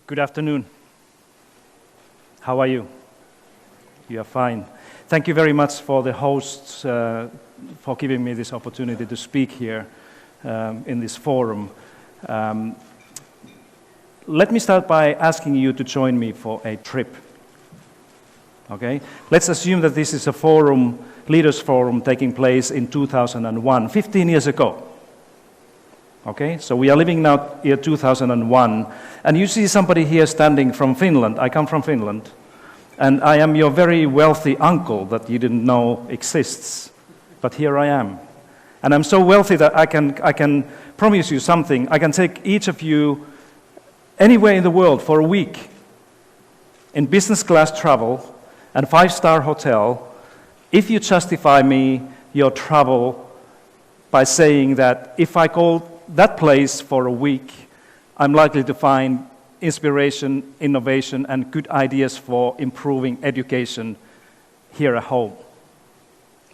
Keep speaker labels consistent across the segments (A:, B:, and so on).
A: Good afternoon. How are you? You are fine. Thank you very much for the hosts for giving me this opportunity to speak here in this forum. Let me start by asking you to join me for a trip. Okay? Let's assume that this is a forum, Leaders Forum, taking place in 2001, 15 years ago. Okay, so we are living now year 2001, and you see somebody here standing from Finland. I come from Finland, and I am your very wealthy uncle that you didn't know exists, but here I am. And I'm so wealthy that I can promise you something. I can take each of you anywhere in the world for a week in business class travel and 5-star hotel if you justify me your travel by saying that if I go that place for a week, I'm likely to find inspiration, innovation, and good ideas for improving education here at home.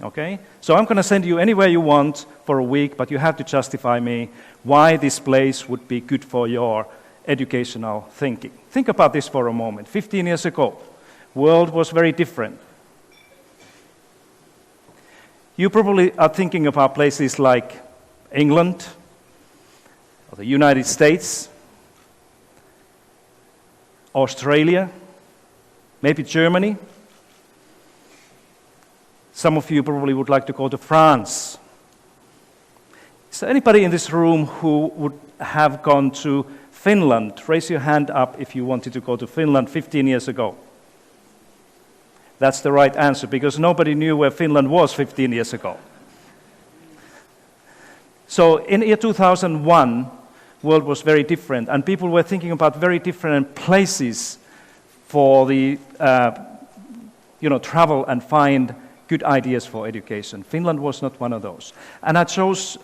A: Okay? So I'm going to send you anywhere you want for a week, but you have to justify me why this place would be good for your educational thinking. Think about this for a moment. 15 years ago, world was very different. You probably are thinking about places like England, or the United States, Australia, maybe Germany. Some of you probably would like to go to France. Is there anybody in this room who would have gone to Finland? Raise your hand up if you wanted to go to Finland 15 years ago. That's the right answer, because nobody knew where Finland was 15 years ago. So in year 2001, world was very different, and people were thinking about very different places for the travel and find good ideas for education. Finland was not one of those. And I chose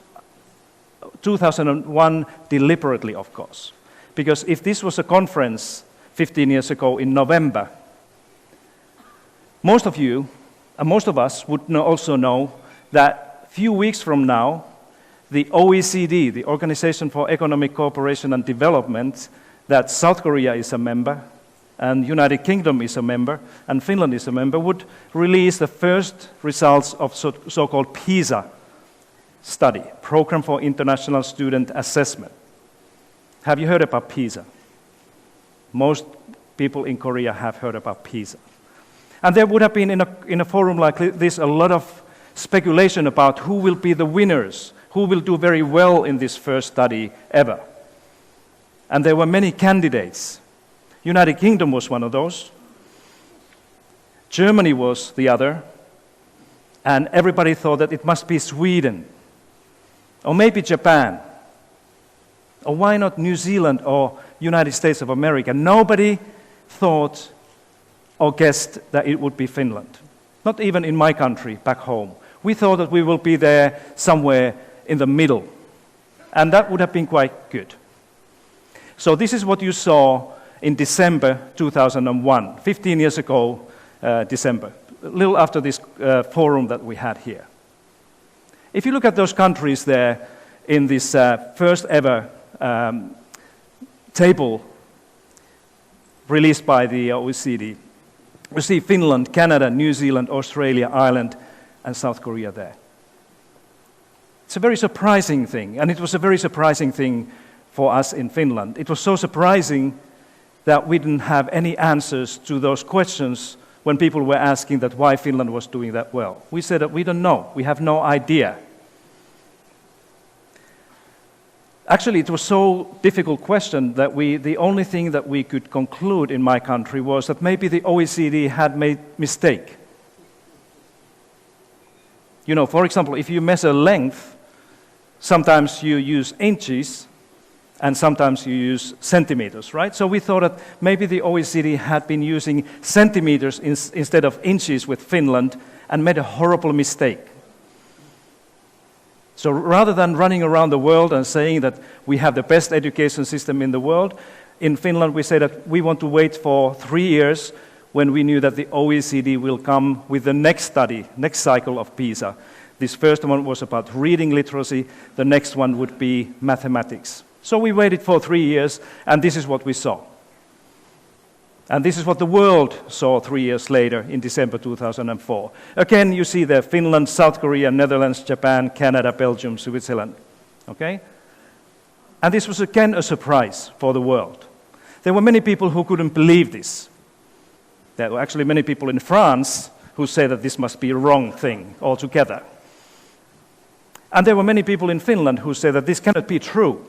A: 2001 deliberately, of course, because if this was a conference 15 years ago in November, most of you, and most of us would also know that a few weeks from now, the OECD, the Organization for Economic Cooperation and Development, that South Korea is a member, and United Kingdom is a member, and Finland is a member, would release the first results of so-called PISA study, Program for International Student Assessment. Have you heard about PISA? Most people in Korea have heard about PISA. And there would have been, in a forum like this, a lot of speculation about who will be the winners, who will do very well in this first study ever. And there were many candidates. United Kingdom was one of those. Germany was the other. And everybody thought that it must be Sweden. Or maybe Japan. Or why not New Zealand or United States of America? Nobody thought or guessed that it would be Finland. Not even in my country, back home. We thought that we will be there somewhere in the middle. And that would have been quite good. So this is what you saw in December 2001, 15 years ago, December, a little after this forum that we had here. If you look at those countries there in this first ever table released by the OECD, you see Finland, Canada, New Zealand, Australia, Ireland, and South Korea there. It's a very surprising thing, and it was a very surprising thing for us in Finland. It was so surprising that we didn't have any answers to those questions when people were asking that why Finland was doing that well. We said that we don't know, we have no idea. Actually, it was so difficult question that the only thing that we could conclude in my country was that maybe the OECD had made mistake. You know, for example, if you measure length, sometimes you use inches and sometimes you use centimeters, right? So we thought that maybe the OECD had been using centimeters instead of inches with Finland and made a horrible mistake. So rather than running around the world and saying that we have the best education system in the world, in Finland we say that we want to wait for 3 years when we knew that the OECD will come with the next study, next cycle of PISA. This first one was about reading literacy, the next one would be mathematics. So we waited for 3 years, and this is what we saw. And this is what the world saw 3 years later in December 2004. Again, you see there Finland, South Korea, Netherlands, Japan, Canada, Belgium, Switzerland. Okay? And this was again a surprise for the world. There were many people who couldn't believe this. There were actually many people in France who say that this must be a wrong thing altogether. And there were many people in Finland who say that this cannot be true.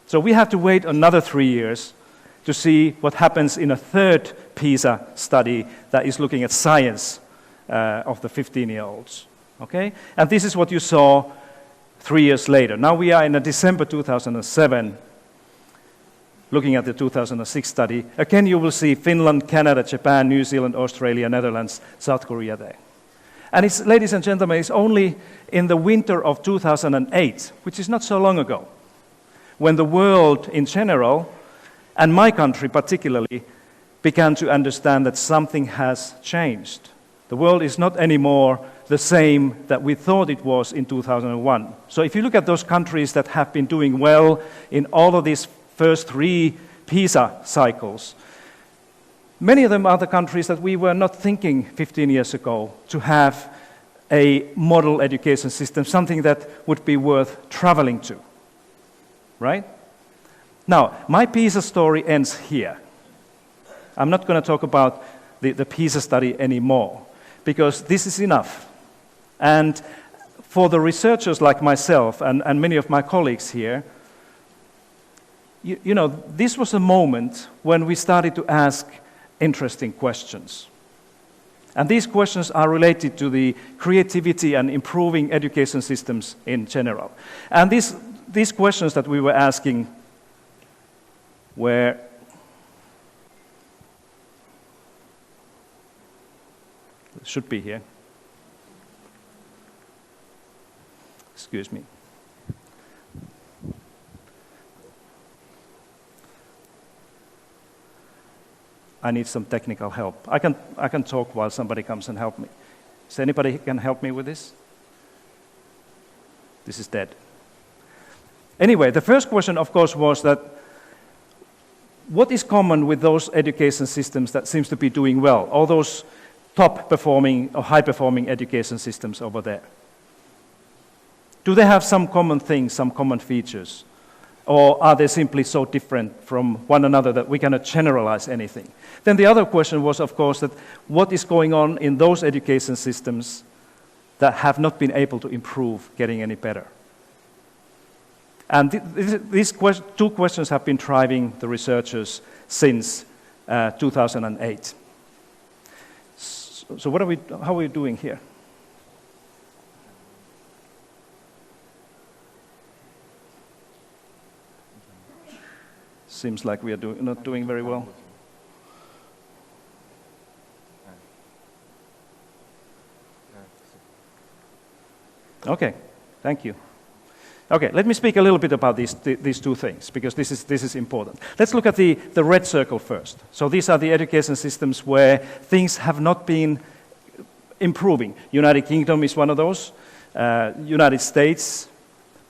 A: So we have to wait another 3 years to see what happens in a third PISA study that is looking at science of the 15-year-olds. Okay? And this is what you saw 3 years later. Now we are in December 2007, looking at the 2006 study. Again, you will see Finland, Canada, Japan, New Zealand, Australia, Netherlands, South Korea there. And it's, ladies and gentlemen, it's only in the winter of 2008, which is not so long ago, when the world in general, and my country particularly, began to understand that something has changed. The world is not anymore the same that we thought it was in 2001. So if you look at those countries that have been doing well in all of these first 3 PISA cycles, many of them are the countries that we were not thinking 15 years ago to have a model education system, something that would be worth traveling to. Right? Now, my PISA story ends here. I'm not going to talk about the PISA study anymore, because this is enough. And for the researchers like myself and many of my colleagues here, you know, this was a moment when we started to ask interesting questions. And these questions are related to the creativity and improving education systems in general. And these questions that we were asking were should be here. Excuse me. I need some technical help. I can talk while somebody comes and help me. Is anybody can help me with this? This is dead. Anyway, the first question, of course, was that what is common with those education systems that seems to be doing well, all those top-performing or high-performing education systems over there? Do they have some common things, some common features? Or are they simply so different from one another that we cannot generalize anything? Then the other question was, of course, that what is going on in those education systems that have not been able to improve, getting any better? And these 2 questions have been driving the researchers since 2008. So how are we doing here? Seems like we are not doing very well. Okay, thank you. Okay, let me speak a little bit about these 2 things, because this is important. Let's look at the red circle first. So these are the education systems where things have not been improving. United Kingdom is one of those. United States,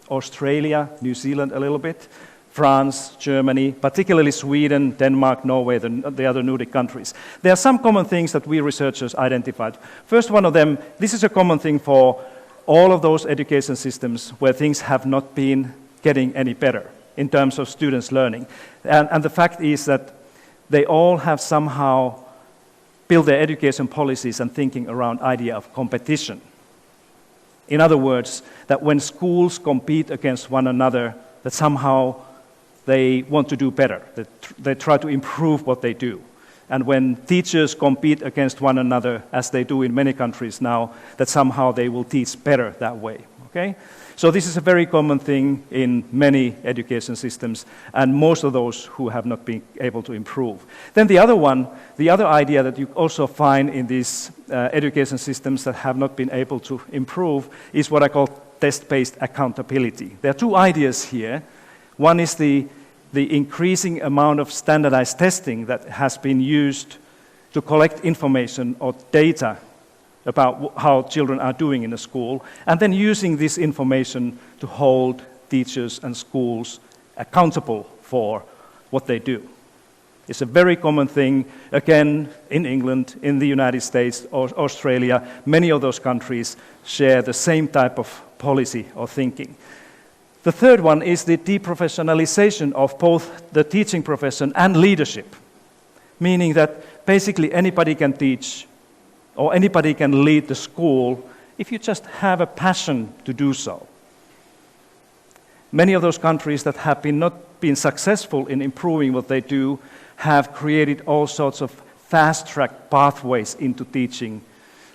A: Australia, New Zealand a little bit. France, Germany, particularly Sweden, Denmark, Norway, the other Nordic countries. There are some common things that we researchers identified. First one of them, this is a common thing for all of those education systems where things have not been getting any better in terms of students' learning. And the fact is that they all have somehow built their education policies and thinking around idea of competition. In other words, that when schools compete against one another, that somehow they want to do better. They try to improve what they do. And when teachers compete against one another, as they do in many countries now, that somehow they will teach better that way. Okay? So this is a very common thing in many education systems, and most of those who have not been able to improve. Then the other idea that you also find in these education systems that have not been able to improve is what I call test-based accountability. There are 2 ideas here. One is the increasing amount of standardized testing that has been used to collect information or data about how children are doing in a school, and then using this information to hold teachers and schools accountable for what they do. It's a very common thing, again, in England, in the United States, or Australia. Many of those countries share the same type of policy or thinking. The third one is the deprofessionalization of both the teaching profession and leadership, meaning that basically anybody can teach or anybody can lead the school if you just have a passion to do so. Many of those countries that have not been successful in improving what they do have created all sorts of fast-track pathways into teaching,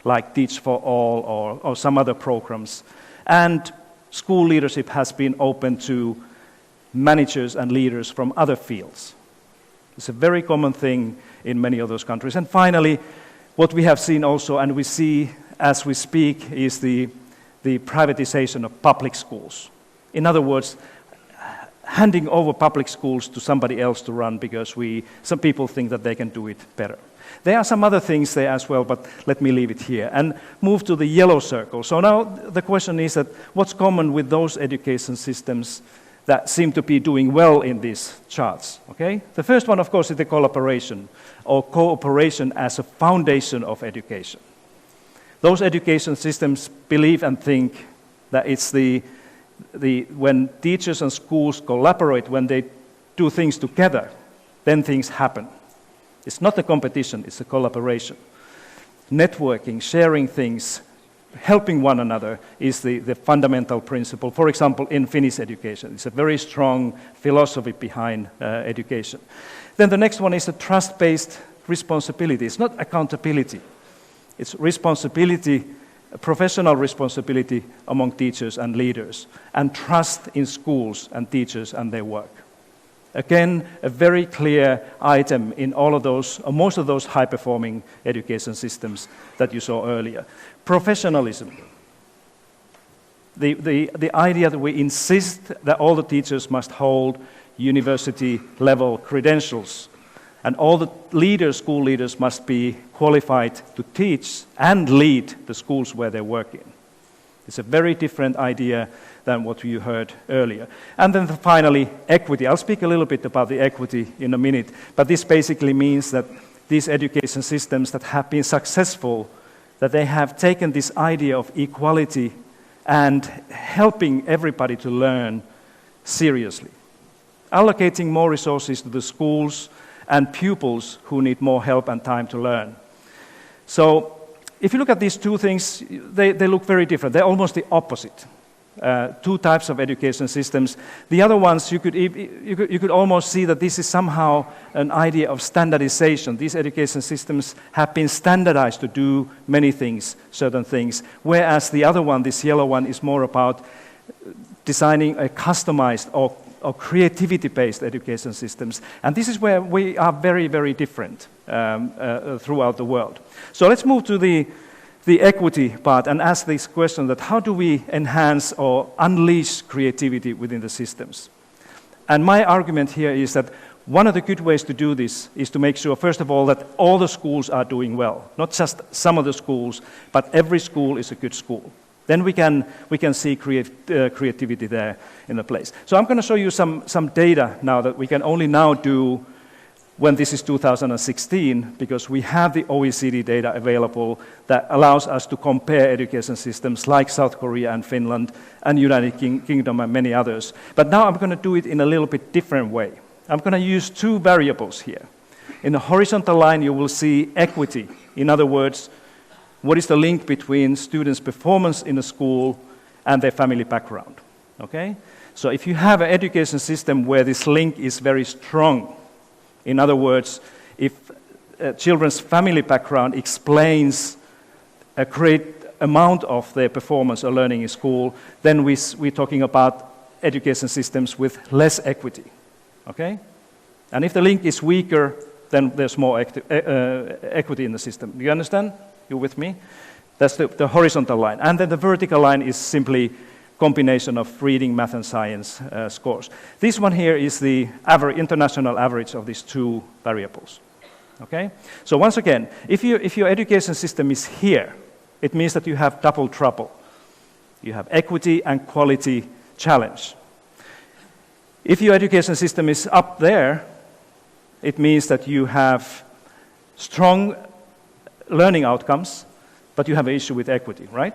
A: like Teach for All or some other programs. And school leadership has been open to managers and leaders from other fields. It's a very common thing in many of those countries. And finally, what we have seen also, and we see as we speak, is the privatization of public schools. In other words, handing over public schools to somebody else to run because some people think that they can do it better. There are some other things there as well, but let me leave it here and move to the yellow circle. So now the question is that what's common with those education systems that seem to be doing well in these charts? Okay? The first one, of course, is the collaboration or cooperation as a foundation of education. Those education systems believe and think that it's when teachers and schools collaborate, when they do things together, then things happen. It's not a competition, it's a collaboration. Networking, sharing things, helping one another is the fundamental principle. For example, in Finnish education, it's a very strong philosophy behind education. Then the next one is the trust-based responsibility. It's not accountability. It's responsibility, professional responsibility among teachers and leaders, and trust in schools and teachers and their work. Again, a very clear item in all of those, or most of those high-performing education systems that you saw earlier. Professionalism. The idea that we insist that all the teachers must hold university-level credentials, and all the leaders, school leaders, must be qualified to teach and lead the schools where they're working. It's a very different idea than what you heard earlier. And then finally, equity. I'll speak a little bit about the equity in a minute, but this basically means that these education systems that have been successful, that they have taken this idea of equality and helping everybody to learn seriously, allocating more resources to the schools and pupils who need more help and time to learn. So if you look at these two things, they look very different. They're almost the opposite. Two types of education systems. The other ones, you could almost see that this is somehow an idea of standardization. These education systems have been standardized to do many things, certain things, whereas the other one, this yellow one, is more about designing a customized or creativity-based education systems. And this is where we are very, very different throughout the world. So let's move to the equity part and ask this question that how do we enhance or unleash creativity within the systems? And my argument here is that one of the good ways to do this is to make sure, first of all, that all the schools are doing well. Not just some of the schools, but every school is a good school. Then we can see creativity there in the place. So I'm going to show you some data now that we can only now do when this is 2016, because we have the OECD data available that allows us to compare education systems like South Korea and Finland and United Kingdom and many others. But now I'm going to do it in a little bit different way. I'm going to use two variables here. In the horizontal line, you will see equity. In other words, what is the link between students' performance in a school and their family background? Okay? So if you have an education system where this link is very strong, in other words, if children's family background explains a great amount of their performance or learning in school, then we're talking about education systems with less equity. Okay? And if the link is weaker, then there's more equity in the system. Do you understand? You with me? That's the horizontal line. And then the vertical line is simply combination of reading, math, and science scores. This one here is the international average of these two variables. Okay? So once again, if your education system is here, it means that you have double trouble. You have equity and quality challenge. If your education system is up there, it means that you have strong learning outcomes, but you have an issue with equity, right?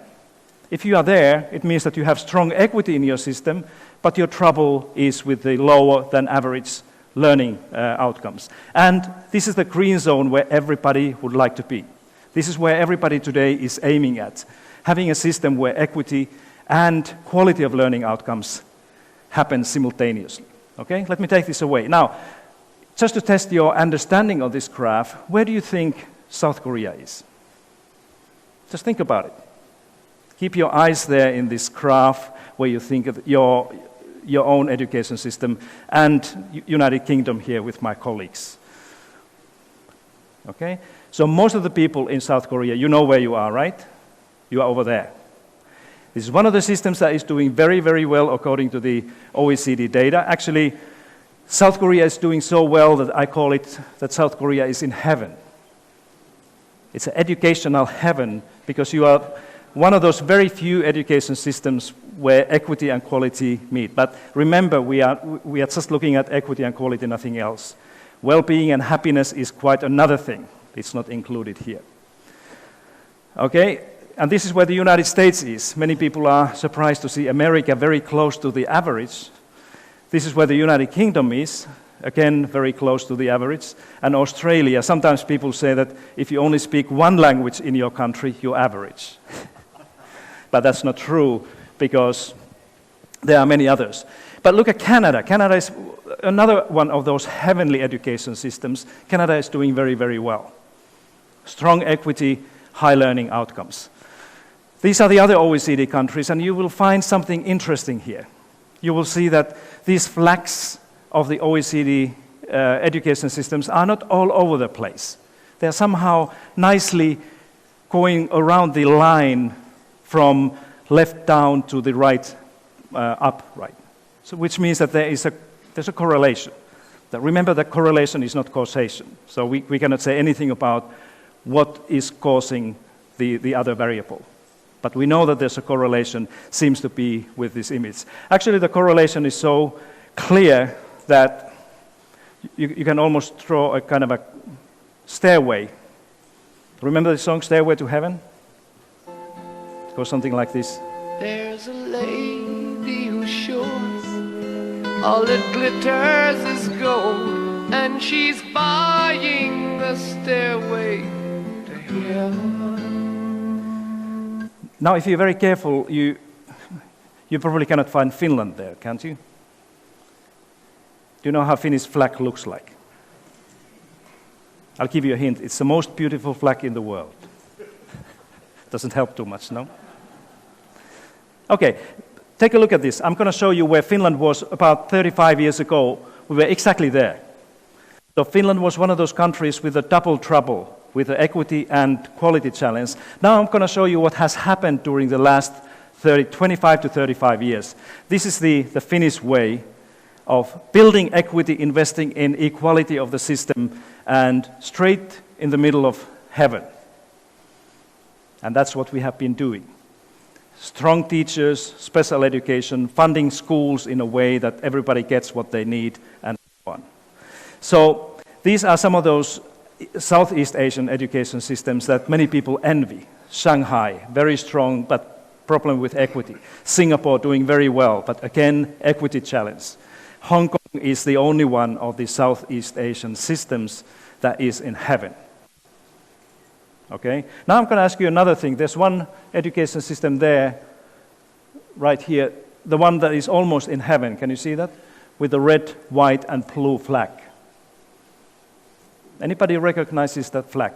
A: If you are there, it means that you have strong equity in your system, but your trouble is with the lower than average learning outcomes. And this is the green zone where everybody would like to be. This is where everybody today is aiming at, having a system where equity and quality of learning outcomes happen simultaneously. Okay, let me take this away. Now, just to test your understanding of this graph, where do you think South Korea is? Just think about it. Keep your eyes there in this graph where you think of your own education system and United Kingdom here with my colleagues. Okay? So most of the people in South Korea, you know where you are, right? You are over there. This is one of the systems that is doing very, very well according to the OECD data. Actually, South Korea is doing so well that I call it that South Korea is in heaven. It's an educational heaven because you are one of those very few education systems where equity and quality meet. But remember, we are just looking at equity and quality, nothing else. Well-being and happiness is quite another thing. It's not included here. Okay, and this is where the United States is. Many people are surprised to see America very close to the average. This is where the United Kingdom is, again, very close to the average. And Australia, sometimes people say that if you only speak one language in your country, you're average. But that's not true, because there are many others. But look at Canada. Canada is another one of those heavenly education systems. Canada is doing very, very well. Strong equity, high learning outcomes. These are the other OECD countries, and you will find something interesting here. You will see that these flags of the OECD education systems are not all over the place. They are somehow nicely going around the line from left down to the right up, right? So, which means that there's a correlation. Remember that correlation is not causation. So we cannot say anything about what is causing the other variable. But we know that there's a correlation, seems to be with this image. Actually, the correlation is so clear that you can almost draw a kind of a stairway. Remember the song Stairway to Heaven? It goes something like this.
B: There's a lady who's sure all that glitters is gold, and she's buying the stairway to heaven.
A: Now, if you're very careful, you probably cannot find Finland there, can't you? Do you know how Finnish flag looks like? I'll give you a hint. It's the most beautiful flag in the world. Doesn't help too much, no? Okay, take a look at this. I'm going to show you where Finland was about 35 years ago. We were exactly there. So Finland was one of those countries with a double trouble, with the equity and quality challenge. Now I'm going to show you what has happened during the last 25 to 35 years. This is the Finnish way of building equity, investing in equality of the system, and straight in the middle of heaven. And that's what we have been doing. Strong teachers, special education, funding schools in a way that everybody gets what they need, and so on. So these are some of those Southeast Asian education systems that many people envy. Shanghai, very strong, but problem with equity. Singapore doing very well, but again, equity challenge. Hong Kong is the only one of the Southeast Asian systems that is in heaven. Okay? Now I'm going to ask you another thing. There's one education system there, right here, the one that is almost in heaven. Can you see that? With the red, white, and blue flag. Anybody recognizes that flag?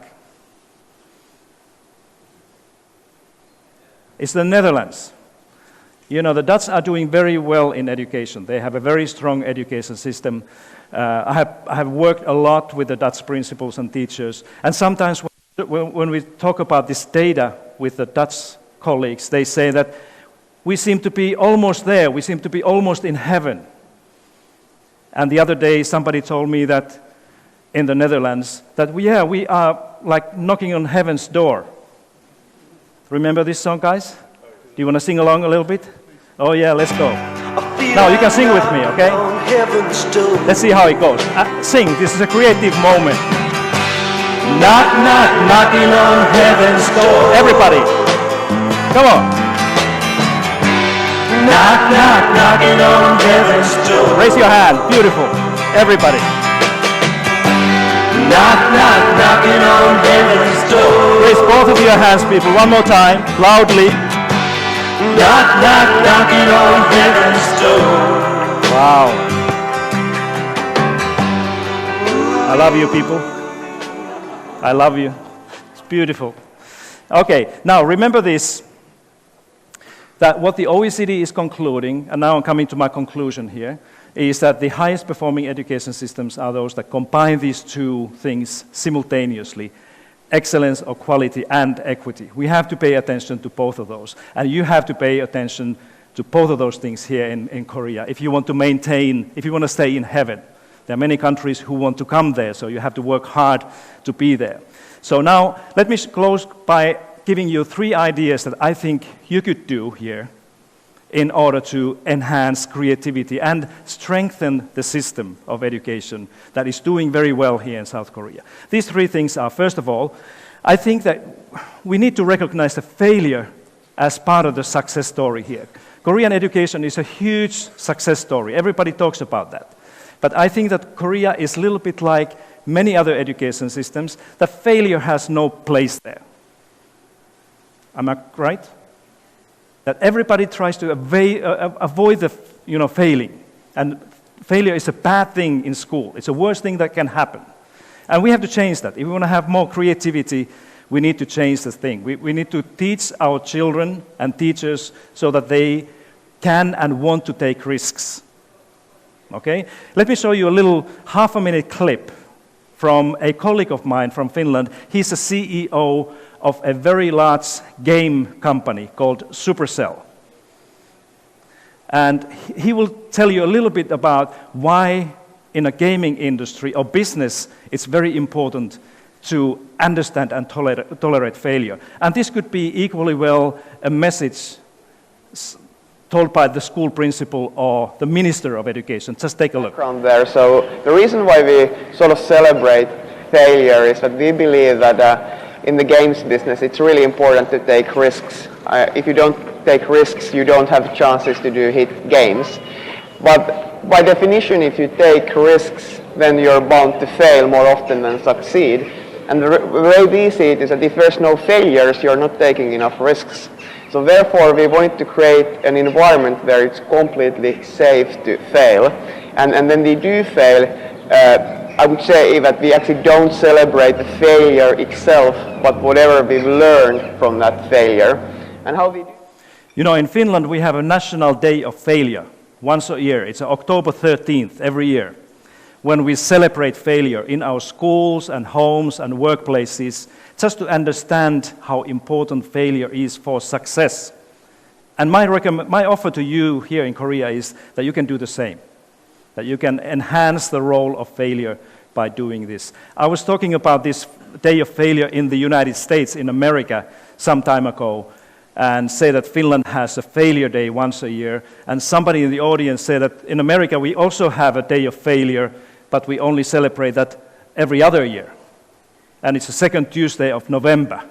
A: It's the Netherlands. You know, the Dutch are doing very well in education. They have a very strong education system. I have worked a lot with the Dutch principals and teachers. And sometimes when we talk about this data with the Dutch colleagues, they say that we seem to be almost there. We seem to be almost in heaven. And the other day, somebody told me that in the Netherlands, that we are like knocking on heaven's door. Remember this song, guys? Do you want to sing along a little bit? Oh yeah, let's go. Now you can sing with me, okay? Let's see how it goes. Sing, this is a creative moment. Knock, knock, knocking on heaven's door. Everybody, come on. Knock, knock, knocking on heaven's door. Raise your hand, beautiful. Everybody. Knock, knock, knocking on heaven's door. Raise both of your hands, people. One more time, loudly. Knock, knock, knocking on heaven's door. Wow. I love you, people. I love you. It's beautiful. Okay, now remember this, that what the OECD is concluding, and now I'm coming to my conclusion here, is that the highest performing education systems are those that combine these two things simultaneously, excellence or quality and equity. We have to pay attention to both of those, and you have to pay attention to both of those things here in Korea if you want to maintain, if you want to stay in heaven. There are many countries who want to come there, so you have to work hard to be there. So now, let me close by giving you 3 ideas that I think you could do here in order to enhance creativity and strengthen the system of education that is doing very well here in South Korea. These 3 things are, first of all, I think that we need to recognize the failure as part of the success story here. Korean education is a huge success story. Everybody talks about that. But I think that Korea is a little bit like many other education systems, that failure has no place there. Am I right? That everybody tries to avoid the, failing. And failure is a bad thing in school. It's the worst thing that can happen. And we have to change that. If we want to have more creativity, we need to change this thing. We need to teach our children and teachers so that they can and want to take risks. Okay? Let me show you a little half-a-minute clip from a colleague of mine from Finland. He's the CEO of a very large game company called Supercell. And he will tell you a little bit about why in a gaming industry or business it's very important to understand and tolerate failure. And this could be equally well a message told by the school principal or the minister of education. Just take a look.
C: There. So the reason why we sort of celebrate failure is that we believe that in the games business it's really important to take risks. If you don't take risks, you don't have chances to do hit games. But by definition, if you take risks, then you're bound to fail more often than succeed. And the way we see it is that if there's no failures, you're not taking enough risks. So therefore, we want to create an environment where it's completely safe to fail. And when we do fail, I would say that we actually don't celebrate the failure itself, but whatever we've learned from that failure. And how we do.
A: You know, in Finland, we have a National Day of Failure once a year. It's October 13th every year, when we celebrate failure in our schools and homes and workplaces, just to understand how important failure is for success. And my offer to you here in Korea is that you can do the same, that you can enhance the role of failure by doing this. I was talking about this Day of Failure in the United States, in America, some time ago, and say that Finland has a failure day once a year. And somebody in the audience said that in America we also have a Day of Failure, but we only celebrate that every other year. And it's the second Tuesday of November.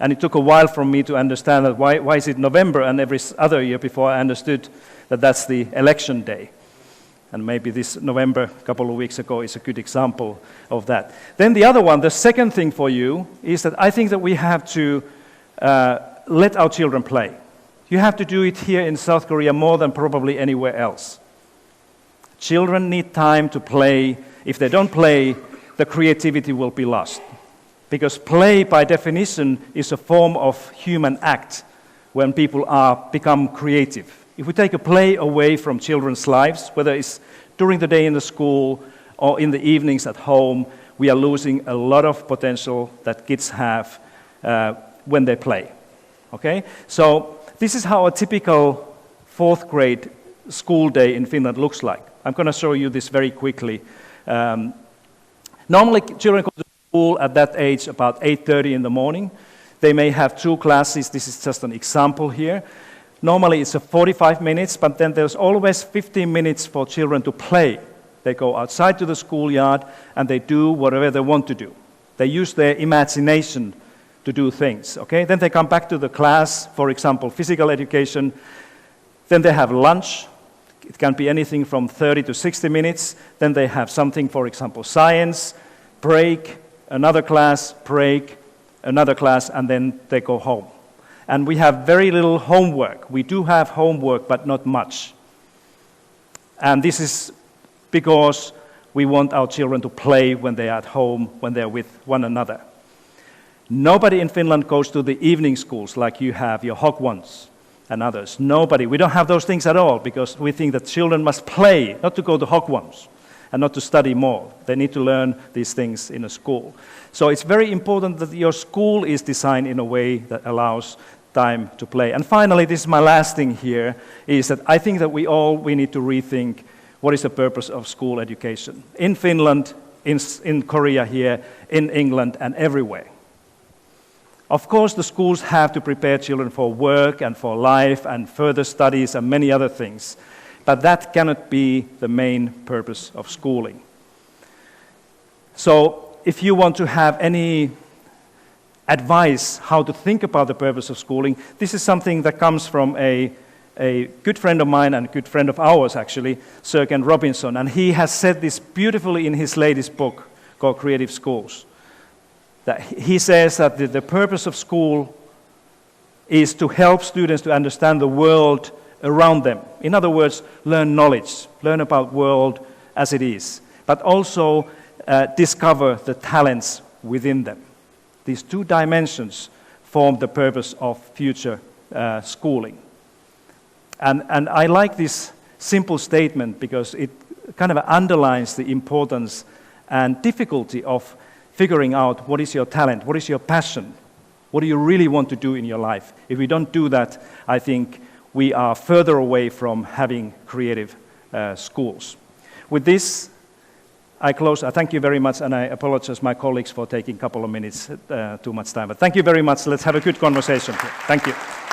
A: And it took a while for me to understand that why is it November and every other year before I understood that that's the election day. And maybe this November, a couple of weeks ago, is a good example of that. Then the other one, the second thing for you, is that I think that we have to let our children play. You have to do it here in South Korea more than probably anywhere else. Children need time to play. If they don't play, the creativity will be lost. Because play, by definition, is a form of human act when people become creative. If we take a play away from children's lives, whether it's during the day in the school or in the evenings at home, we are losing a lot of potential that kids have when they play. Okay? So this is how a typical 4th grade school day in Finland looks like. I'm going to show you this very quickly. Normally, children go to school at that age about 8:30 in the morning. They may have 2 classes. This is just an example here. Normally it's 45 minutes, but then there's always 15 minutes for children to play. They go outside to the schoolyard and they do whatever they want to do. They use their imagination to do things, okay? Then they come back to the class, for example, physical education. Then they have lunch. It can be anything from 30 to 60 minutes. Then they have something, for example, science, break, another class, break, another class, and then they go home. And we have very little homework. We do have homework, but not much. And this is because we want our children to play when they're at home, when they're with one another. Nobody in Finland goes to the evening schools like you have, your Hog ones and others. Nobody. We don't have those things at all because we think that children must play, not to go to Hog ones and not to study more. They need to learn these things in a school. So it's very important that your school is designed in a way that allows time to play. And finally, this is my last thing here, is that I think that we need to rethink what is the purpose of school education in Finland, in Korea here, in England, and everywhere. Of course, the schools have to prepare children for work and for life and further studies and many other things, but that cannot be the main purpose of schooling. So if you want to have any advice how to think about the purpose of schooling, this is something that comes from a good friend of mine and a good friend of ours, actually, Sir Ken Robinson, and he has said this beautifully in his latest book called Creative Schools. That he says that the purpose of school is to help students to understand the world around them. In other words, learn knowledge, learn about the world as it is, but also discover the talents within them. These two dimensions form the purpose of future schooling. And I like this simple statement because it kind of underlines the importance and difficulty of figuring out what is your talent, what is your passion, what do you really want to do in your life. If we don't do that, I think we are further away from having creative schools. With this, I close. I thank you very much, and I apologize my colleagues for taking a couple of minutes too much time. But thank you very much. Let's have a good conversation here. Thank you.